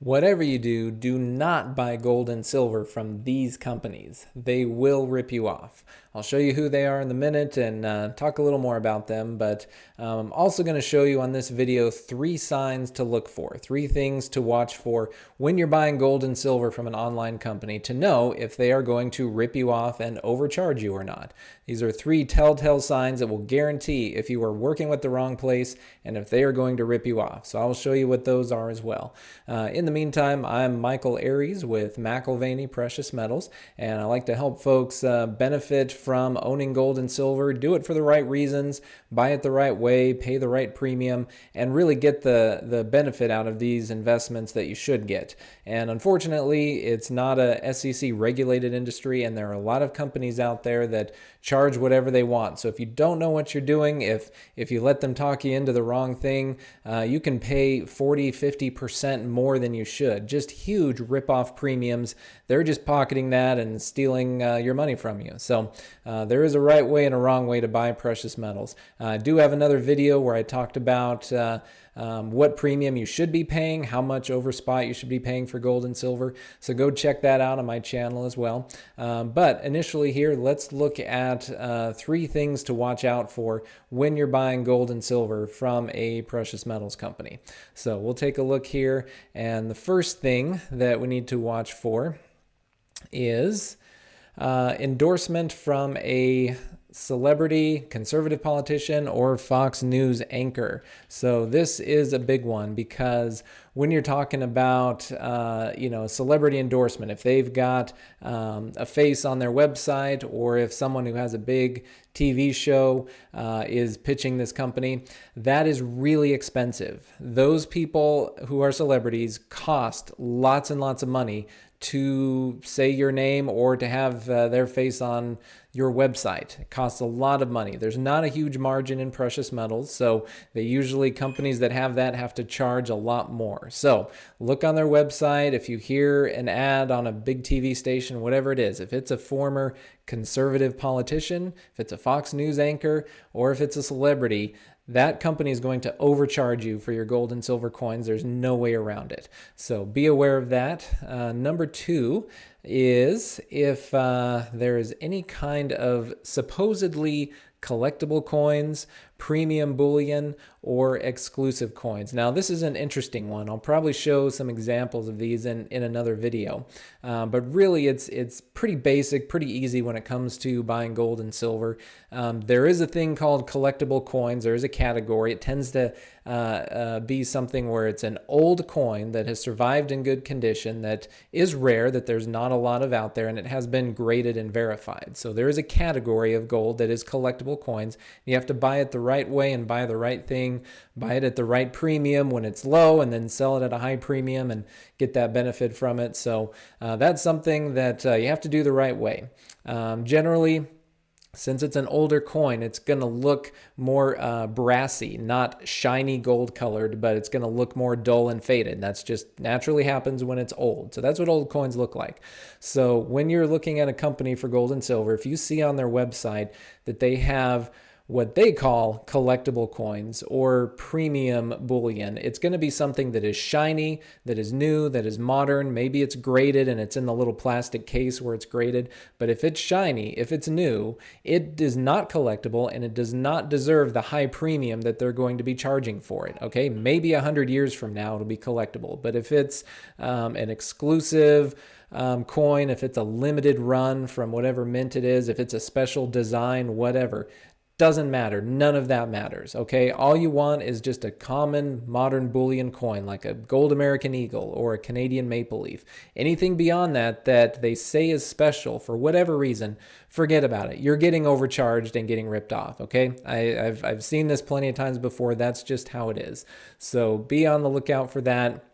Whatever you do, do not buy gold and silver from these companies. They will rip you off. I'll show you who they are in a minute and talk a little more about them, but I'm also going to show you on this video 3 signs to look for, 3 things to watch for when you're buying gold and silver from an online company to know if they are going to rip you off and overcharge you or not. These are 3 telltale signs that will guarantee if you are working with the wrong place and if they are going to rip you off. So I'll show you what those are as well. In the meantime, I'm Michael Aries with McIlvaney Precious Metals, and I like to help folks benefit from owning gold and silver, do it for the right reasons, buy it the right way, pay the right premium, and really get the benefit out of these investments that you should get. And unfortunately, it's not a SEC regulated industry, and there are a lot of companies out there that charge whatever they want. So if you don't know what you're doing, if you let them talk you into the wrong thing, you can pay 40-50% more than you should. Just huge rip-off premiums. They're just pocketing that and stealing your money from you. So there is a right way and a wrong way to buy precious metals. I do have another video where I talked about what premium you should be paying, how much over spot you should be paying for gold and silver. So go check that out on my channel as well. But initially here, let's look at 3 things to watch out for when you're buying gold and silver from a precious metals company. So we'll take a look here. And the first thing that we need to watch for is endorsement from a celebrity, conservative politician, or Fox News anchor. So this is a big one because when you're talking about, celebrity endorsement, if they've got a face on their website, or if someone who has a big TV show is pitching this company, that is really expensive. Those people who are celebrities cost lots and lots of money to say your name or to have their face on your website. It costs a lot of money. There's not a huge margin in precious metals, so companies that have that have to charge a lot more. So look on their website. If you hear an ad on a big TV station, whatever it is, if it's a former conservative politician, if it's a Fox News anchor, or if it's a celebrity, that company is going to overcharge you for your gold and silver coins. There's no way around it. So be aware of that. Number 2 is if there is any kind of supposedly collectible coins, premium bullion, or exclusive coins. Now, this is an interesting one. I'll probably show some examples of these in another video. But really, it's pretty basic, pretty easy when it comes to buying gold and silver. There is a thing called collectible coins. There is a category. It tends to be something where it's an old coin that has survived in good condition, that is rare, that there's not a lot of out there, and it has been graded and verified. So there is a category of gold that is collectible coins. You have to buy it the right way and buy the right thing, buy it at the right premium when it's low, and then sell it at a high premium and get that benefit from it. So that's something that you have to do the right way. Generally, since it's an older coin, it's going to look more brassy, not shiny gold colored, but it's going to look more dull and faded. That's just naturally happens when it's old. So that's what old coins look like. So when you're looking at a company for gold and silver, if you see on their website that they have what they call collectible coins or premium bullion, it's going to be something that is shiny, that is new, that is modern. Maybe it's graded and it's in the little plastic case where it's graded. But if it's shiny, if it's new, it is not collectible and it does not deserve the high premium that they're going to be charging for it. Okay, maybe 100 years from now it'll be collectible. But if it's an exclusive coin, if it's a limited run from whatever mint it is, if it's a special design, whatever, doesn't matter. None of that matters, okay? All you want is just a common modern bullion coin like a gold American Eagle or a Canadian maple leaf. Anything beyond that that they say is special for whatever reason, forget about it. You're getting overcharged and getting ripped off, okay? I've seen this plenty of times before. That's just how it is. So be on the lookout for that.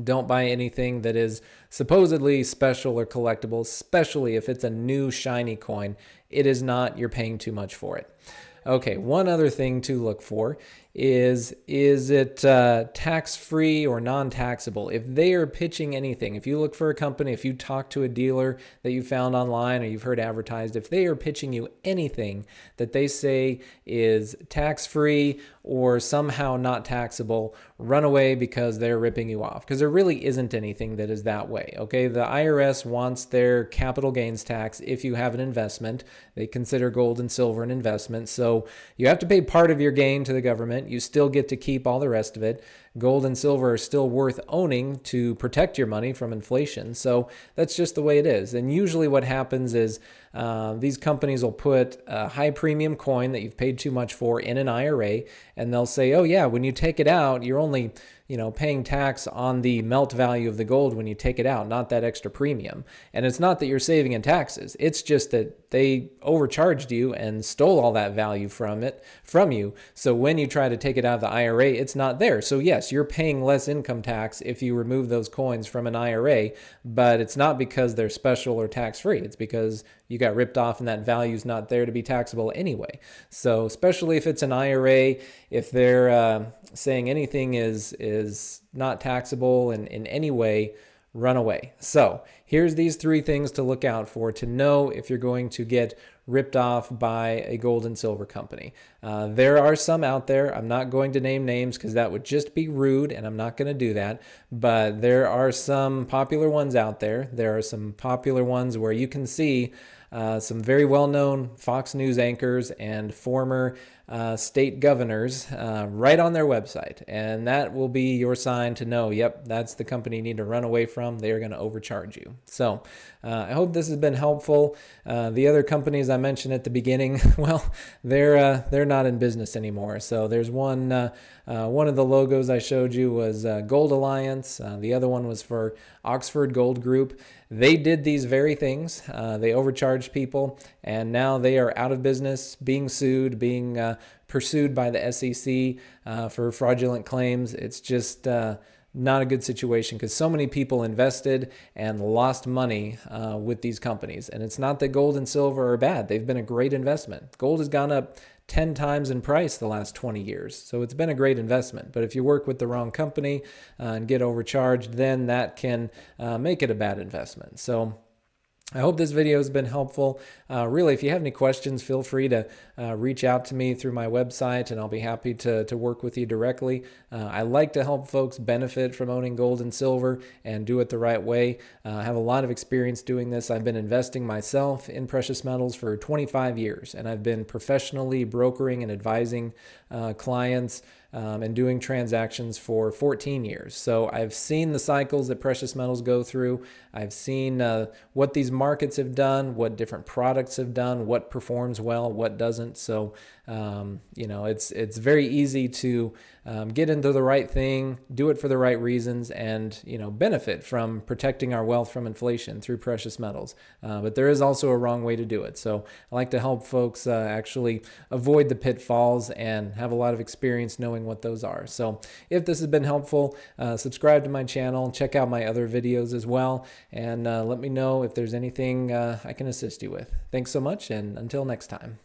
Don't buy anything that is supposedly special or collectible, especially if it's a new shiny coin. It is not. You're paying too much for it. Okay, one other thing to look for is it tax-free or non-taxable? If they are pitching anything, if you look for a company, if you talk to a dealer that you found online or you've heard advertised, if they are pitching you anything that they say is tax-free or somehow not taxable, run away because they're ripping you off. Because there really isn't anything that is that way, okay? The IRS wants their capital gains tax if you have an investment. They consider gold and silver an investment. So you have to pay part of your gain to the government. You still get to keep all the rest of it. Gold and silver are still worth owning to protect your money from inflation. So that's just the way it is. And usually what happens is these companies will put a high premium coin that you've paid too much for in an IRA, and they'll say, oh yeah, when you take it out, you're only paying tax on the melt value of the gold when you take it out, not that extra premium. And it's not that you're saving in taxes. It's just that they overcharged you and stole all that value from you. So when you try to take it out of the IRA, it's not there. So yes, you're paying less income tax if you remove those coins from an IRA, but it's not because they're special or tax-free. It's because you got ripped off and that value is not there to be taxable anyway. So especially if it's an IRA, if they're saying anything is not taxable in any way, run away. So here's these 3 things to look out for to know if you're going to get ripped off by a gold and silver company. There are some out there. I'm not going to name names because that would just be rude, and I'm not going to do that. But there are some popular ones out there. There are some popular ones where you can see some very well-known Fox News anchors and former state governors right on their website. And that will be your sign to know, yep, that's the company you need to run away from. They are going to overcharge you. So I hope this has been helpful. The other companies I mentioned at the beginning, well, they're not in business anymore. So there's one of the logos I showed you was Gold Alliance. The other one was for Oxford Gold Group. They did these very things. They overcharged people, and now they are out of business, being sued, being pursued by the SEC for fraudulent claims. It's just not a good situation because so many people invested and lost money with these companies. And it's not that gold and silver are bad. They've been a great investment. Gold has gone up 10 times in price the last 20 years. So it's been a great investment. But if you work with the wrong company and get overcharged, then that can make it a bad investment. So I hope this video has been helpful. Really, if you have any questions, feel free to reach out to me through my website, and I'll be happy to work with you directly. I like to help folks benefit from owning gold and silver and do it the right way. I have a lot of experience doing this. I've been investing myself in precious metals for 25 years, and I've been professionally brokering and advising clients and doing transactions for 14 years. So I've seen the cycles that precious metals go through. I've seen what these markets have done, what different products have done, what performs well, what doesn't. So, it's very easy to get into the right thing, do it for the right reasons, and, benefit from protecting our wealth from inflation through precious metals. But there is also a wrong way to do it. So I like to help folks actually avoid the pitfalls and have a lot of experience knowing what those are. So if this has been helpful, subscribe to my channel, check out my other videos as well, and let me know if there's anything I can assist you with. Thanks so much, and until next time.